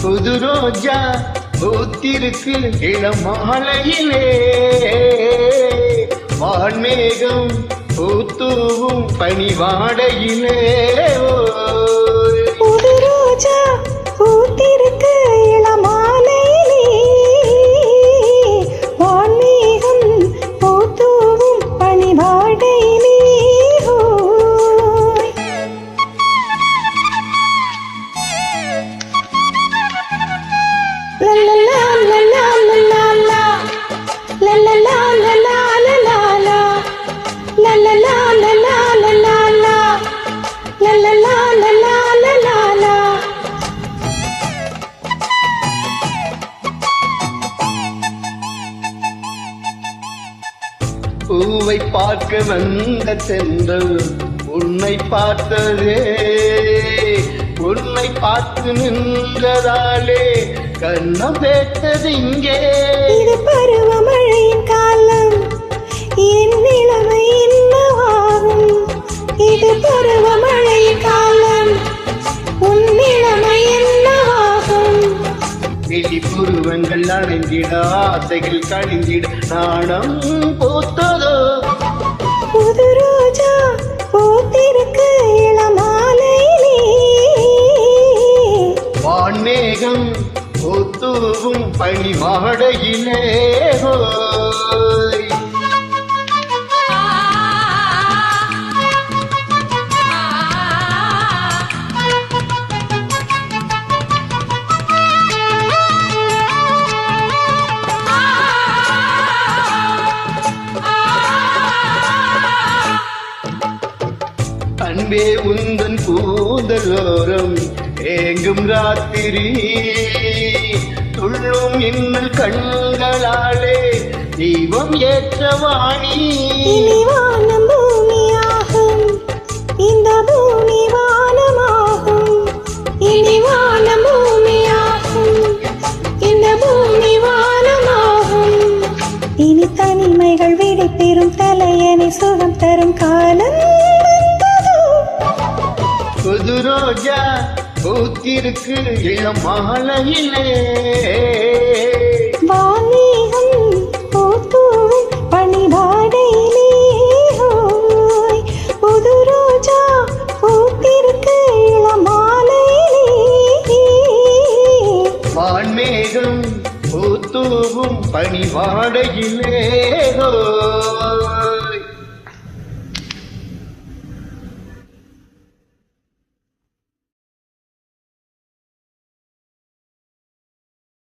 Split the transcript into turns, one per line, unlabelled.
புது ரோஜா பூத்திருக்கு இளமாலையிலே வான்மேகம் பூத்தூவும் பனிவாடையிலே
புது ரோஜா பூத்திருக்கு இளமாலையிலே வான்மேகம் பூத்தூவும் பனிவாடையிலே
பூவை பார்க்க வந்த சென்றல் உன்னை பார்த்ததே உன்னை பார்த்து நின்றதாலே கண்ணம் பேட்டது இங்கே
இது பருவமழையின் காலம் என் நிலைமை என்னவாகும் இது பருவமழையின் காலம் உன் நிலைமை என்னவாகும்
விழிப்புருவங்கள் அடைந்திட ஆசைகள் கழிந்திட நாணம் பூத்ததோ
புது ரோஜா பூத்திருக்கு இளமாலையிலே
வான்மேகம் பூத்தூவும் பனிவாடையிலே அன்பே உந்தன் கூந்தலோரம் ஏங்கும் ராத்திரி துள்ளும் இன்னல் கண்களாலே தீபம் ஏற்றவாணி
இனி வானம் பூமியாகும் இந்த பூமி வானமாகும் இனி வானம் பூமியாகும் இந்த பூமி வானமாகும் இனி தனிமைகள் விடை பெறும் தலையணை சுகம் தரும் காலம்
புது ரோஜா பூத்திருக்கு இளமாலையிலே
வான்மேகம் பூத்தூவும் பனிவாடையிலே புது ரோஜா பூத்திருக்கு இளமாலையிலே
வான்மேகம் பூத்தூவும் பனிவாடையிலே